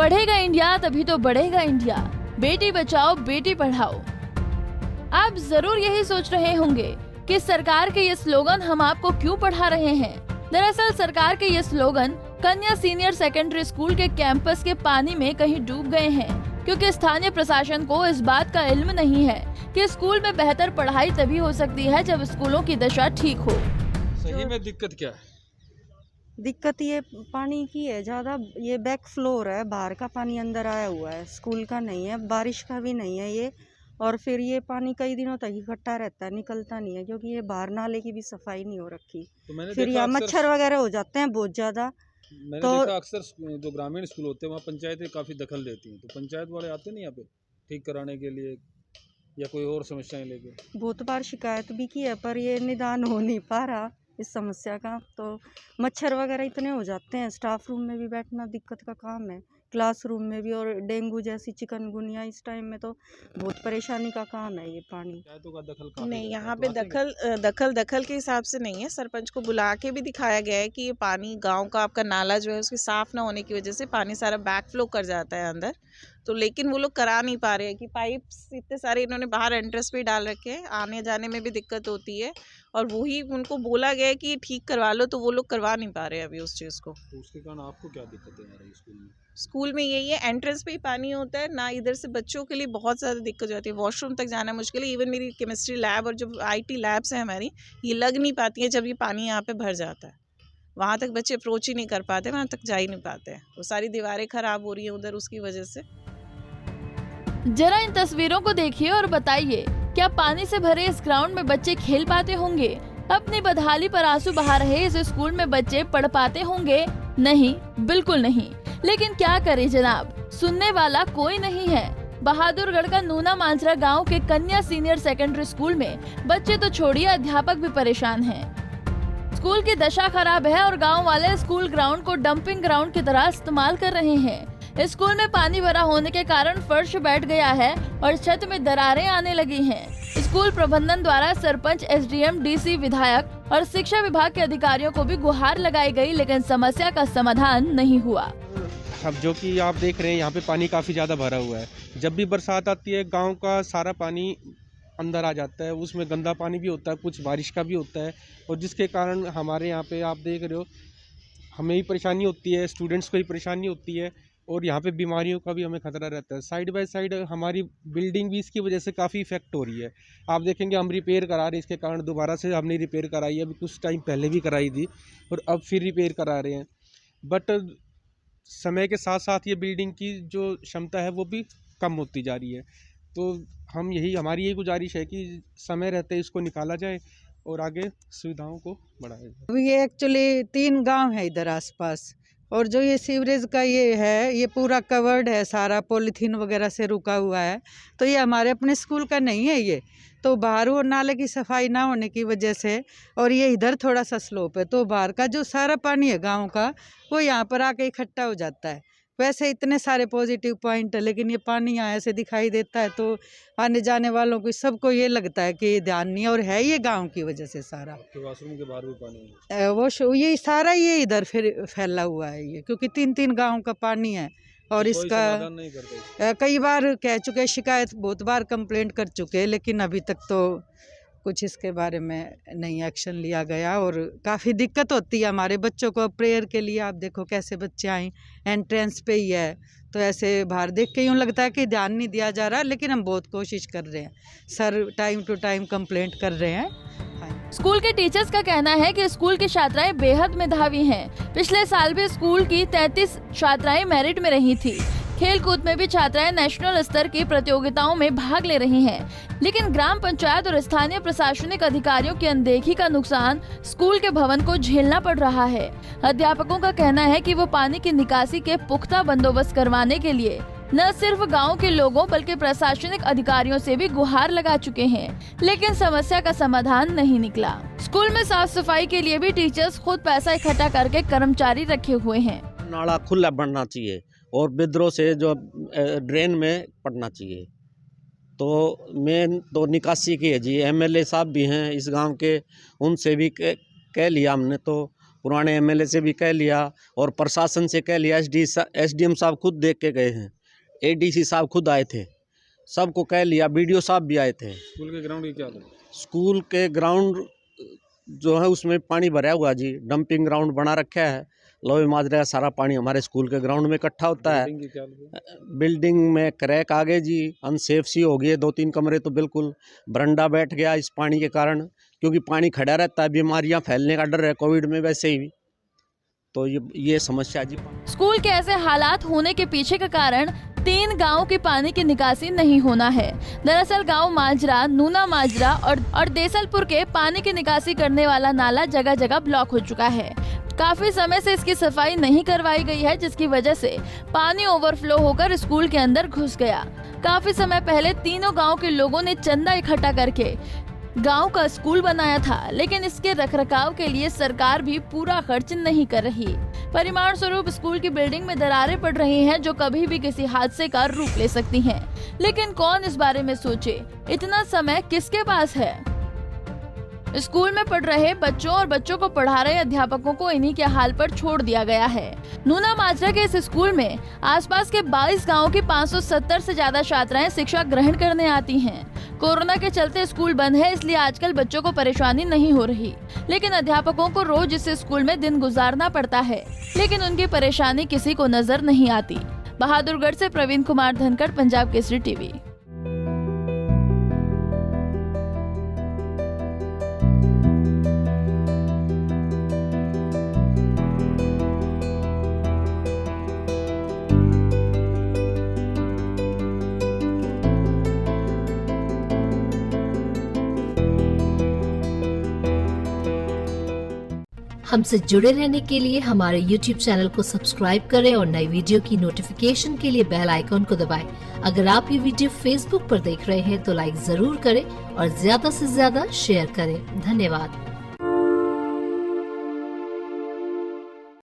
पढ़ेगा इंडिया तभी तो बढ़ेगा इंडिया। बेटी बचाओ बेटी पढ़ाओ। आप जरूर यही सोच रहे होंगे कि सरकार के ये स्लोगन हम आपको क्यों पढ़ा रहे हैं। दरअसल सरकार के ये स्लोगन कन्या सीनियर सेकेंडरी स्कूल के कैंपस के पानी में कहीं डूब गए हैं, क्योंकि स्थानीय प्रशासन को इस बात का इल्म नहीं है कि स्कूल में बेहतर पढ़ाई तभी हो सकती है जब स्कूलों की दशा ठीक हो। सही में दिक्कत क्या है? दिक्कत ये पानी की है ज़्यादा। ये बैक फ्लोर है, बाहर का पानी अंदर आया हुआ है, स्कूल का नहीं है, बारिश का भी नहीं है ये। और फिर ये पानी कई दिनों तक इकट्ठा रहता है, निकलता नहीं है, क्योंकि ये बाहर नाले की भी सफाई नहीं हो रखी। तो फिर यहाँ मच्छर वगैरह हो जाते हैं बहुत ज़्यादा। मैंने तो देखा अक्सर जो ग्रामीण स्कूल होते हैं वहाँ पंचायतें काफ़ी दखल लेती हैं, तो पंचायत वाले आते नहीं यहाँ पे ठीक कराने के लिए या कोई और समस्याएं लेके? बहुत बार शिकायत भी की है, पर ये निदान हो नहीं पा रहा इस समस्या का। तो मच्छर वगैरह इतने हो जाते हैं, स्टाफ रूम में भी बैठना दिक्कत का काम है, क्लासरूम में भी। और डेंगू जैसी चिकनगुनिया इस टाइम में तो बहुत परेशानी का काम है ये पानी। पंचायतों का दखल काफी नहीं, रहता है, यहाँ तो पे आते नहीं? दखल के हिसाब से नहीं है। सरपंच को बुला के भी दिखाया गया है कि ये पानी गांव का आपका नाला जो है उसकी साफ ना होने की वजह से पानी सारा बैक फ्लो कर जाता है अंदर। तो लेकिन वो लोग करा नहीं पा रहे हैं कि पाइप्स इतने सारे इन्होंने बाहर एंट्रेंस पे डाल रखे हैं, आने जाने में भी दिक्कत होती है। और वही उनको बोला गया है कि ये ठीक करवा लो, तो वो लोग करवा नहीं पा रहे हैं अभी उस चीज़ को। तो उसके कारण आपको क्या दिक्कतें आ रही है स्कूल में? स्कूल में यही है, एंट्रेंस पे ही पानी होता है ना, इधर से बच्चों के लिए बहुत ज़्यादा दिक्कत हो जाती है, वॉशरूम तक जाना मुश्किल है। इवन मेरी केमिस्ट्री लैब और जो IT लैब्स हैं हमारी, ये लग नहीं पाती हैं जब ये पानी यहाँ पे भर जाता है। वहाँ तक बच्चे अप्रोच ही नहीं कर पाते, वहाँ तक जा ही नहीं पाते हैं। वो सारी दीवारें ख़राब हो रही हैं उधर उसकी वजह से। जरा इन तस्वीरों को देखिए और बताइए, क्या पानी से भरे इस ग्राउंड में बच्चे खेल पाते होंगे? अपनी बदहाली पर आंसू बहा रहे इस स्कूल में बच्चे पढ़ पाते होंगे? नहीं, बिल्कुल नहीं। लेकिन क्या करें जनाब, सुनने वाला कोई नहीं है। बहादुरगढ़ का नूना मांजरा गांव के कन्या सीनियर सेकेंडरी स्कूल में बच्चे तो छोड़िए, अध्यापक भी परेशान हैं। स्कूल की दशा खराब है और गांव वाले स्कूल ग्राउंड को डंपिंग ग्राउंड की तरह इस्तेमाल कर रहे हैं। स्कूल में पानी भरा होने के कारण फर्श बैठ गया है और छत में दरारें आने लगी हैं। स्कूल प्रबंधन द्वारा सरपंच, SDM, DC, विधायक और शिक्षा विभाग के अधिकारियों को भी गुहार लगाई गई, लेकिन समस्या का समाधान नहीं हुआ। अब जो कि आप देख रहे हैं यहाँ पे पानी काफ़ी ज़्यादा भरा हुआ है। जब भी बरसात आती है गांव का सारा पानी अंदर आ जाता है, उसमें गंदा पानी भी होता है, कुछ बारिश का भी होता है, और जिसके कारण हमारे यहाँ पे आप देख रहे हो हमें ही परेशानी होती है, स्टूडेंट्स को ही परेशानी होती है, और यहाँ पे बीमारियों का भी हमें खतरा रहता है। साइड बाय साइड हमारी बिल्डिंग भी इसकी वजह से काफ़ी इफेक्ट हो रही है। आप देखेंगे हम रिपेयर करा रहे हैं, इसके कारण दोबारा से हमने रिपेयर कराई है, अभी कुछ टाइम पहले भी कराई थी और अब फिर रिपेयर करा रहे हैं। बट समय के साथ साथ ये बिल्डिंग की जो क्षमता है वो भी कम होती जा रही है। तो हमारी यही गुजारिश है कि समय रहते इसको निकाला जाए और आगे सुविधाओं को बढ़ाया जाए। अभी ये एक्चुअली 3 गांव है इधर आसपास, और जो ये सीवरेज का ये है, ये पूरा कवर्ड है, सारा पॉलीथीन वगैरह से रुका हुआ है। तो ये हमारे अपने स्कूल का नहीं है ये, तो बाहर वो नाले की सफाई ना होने की वजह से, और ये इधर थोड़ा सा स्लोप है, तो बाहर का जो सारा पानी है गांव का वो यहाँ पर आके इकट्ठा हो जाता है। वैसे इतने सारे पॉजिटिव पॉइंट है, लेकिन ये पानी यहाँ ऐसे दिखाई देता है तो आने जाने वालों को सबको ये लगता है कि ये ध्यान नहीं है, और है ये गांव की वजह से सारा। वॉशरूम के बाहर भी पानी है? ये सारा ये इधर फिर फैला हुआ है ये, क्योंकि 3-3 गांव का पानी है। और इसका नहीं करते? कई बार कह चुके, शिकायत बहुत बार कंप्लेंट कर चुके, लेकिन अभी तक तो कुछ इसके बारे में नहीं एक्शन लिया गया। और काफ़ी दिक्कत होती है हमारे बच्चों को प्रेयर के लिए। आप देखो कैसे बच्चे आए, एंट्रेंस पे ही है, तो ऐसे बाहर देख के यूँ लगता है कि ध्यान नहीं दिया जा रहा, लेकिन हम बहुत कोशिश कर रहे हैं sir, time to time complaint कर रहे हैं। स्कूल के टीचर्स का कहना है कि स्कूल की छात्राएं बेहद मेधावी हैं। पिछले साल भी स्कूल की 33 छात्राएं मेरिट में रही थी। खेल कूद में भी छात्राएं नेशनल स्तर की प्रतियोगिताओं में भाग ले रही हैं। लेकिन ग्राम पंचायत और स्थानीय प्रशासनिक अधिकारियों की अनदेखी का नुकसान स्कूल के भवन को झेलना पड़ रहा है। अध्यापकों का कहना है कि वो पानी की निकासी के पुख्ता बंदोबस्त करवाने के लिए न सिर्फ गांव के लोगों बल्कि प्रशासनिक अधिकारियों से भी गुहार लगा चुके हैं, लेकिन समस्या का समाधान नहीं निकला। स्कूल में साफ सफाई के लिए भी टीचर्स खुद पैसा इकट्ठा करके कर्मचारी रखे हुए हैं। नाला खुला बनना चाहिए और विद्रोह से जो ड्रेन में पड़ना चाहिए। तो मेन तो निकासी की है जी। MLA साहब भी हैं इस गांव के, उनसे भी कह लिया हमने, तो पुराने एमएलए से भी कह लिया और प्रशासन से कह लिया, एसडीएम साहब खुद देख के गए हैं, एडीसी साहब खुद आए थे, सबको कह लिया, बीडीओ साहब भी आए थे। स्कूल के ग्राउंड की क्या हालत है? स्कूल के ग्राउंड जो है उसमें पानी भरा हुआ जी, डंपिंग ग्राउंड बना रखा है, लोहे माजरे का सारा पानी हमारे स्कूल के ग्राउंड में इकट्ठा होता है। बिल्डिंग की क्या हालत है? बिल्डिंग में क्रैक आ गए जी, अनसेफ सी हो गई है, 2-3 कमरे तो बिल्कुल बरंडा बैठ गया इस पानी के कारण, क्योंकि पानी खड़ा रहता है, बीमारियां फैलने का डर है कोविड में वैसे ही, तो ये समस्या जी। स्कूल के ऐसे हालात होने के पीछे का कारण 3 गांव की पानी की निकासी नहीं होना है। दरअसल गांव माजरा, नूना माजरा और देसलपुर के पानी की निकासी करने वाला नाला जगह जगह ब्लॉक हो चुका है। काफी समय से इसकी सफाई नहीं करवाई गई है, जिसकी वजह से पानी ओवरफ्लो होकर स्कूल के अंदर घुस गया। काफी समय पहले तीनों गांव के लोगों ने चंदा इकट्ठा करके गांव का स्कूल बनाया था, लेकिन इसके रखरखाव के लिए सरकार भी पूरा खर्च नहीं कर रही। परिणाम स्वरूप स्कूल की बिल्डिंग में दरारें पड़ रही हैं, जो कभी भी किसी हादसे का रूप ले सकती हैं। लेकिन कौन इस बारे में सोचे? इतना समय किसके पास है? स्कूल में पढ़ रहे बच्चों और बच्चों को पढ़ा रहे अध्यापकों को इन्हीं के हाल पर छोड़ दिया गया है। नूना माजरा के इस स्कूल में आसपास के 22 गांवों की 570 से ज्यादा छात्राएं शिक्षा ग्रहण करने आती हैं। कोरोना के चलते स्कूल बंद है, इसलिए आजकल बच्चों को परेशानी नहीं हो रही, लेकिन अध्यापकों को रोज इस स्कूल में दिन गुजारना पड़ता है, लेकिन उनकी परेशानी किसी को नजर नहीं आती। बहादुरगढ़ से प्रवीण कुमार धनखड़, पंजाब केसरी टीवी। हमसे जुड़े रहने के लिए हमारे YouTube चैनल को सब्सक्राइब करें और नई वीडियो की नोटिफिकेशन के लिए बेल आइकॉन को दबाएं। अगर आप ये वीडियो Facebook पर देख रहे हैं तो लाइक जरूर करें और ज्यादा से ज्यादा शेयर करें। धन्यवाद।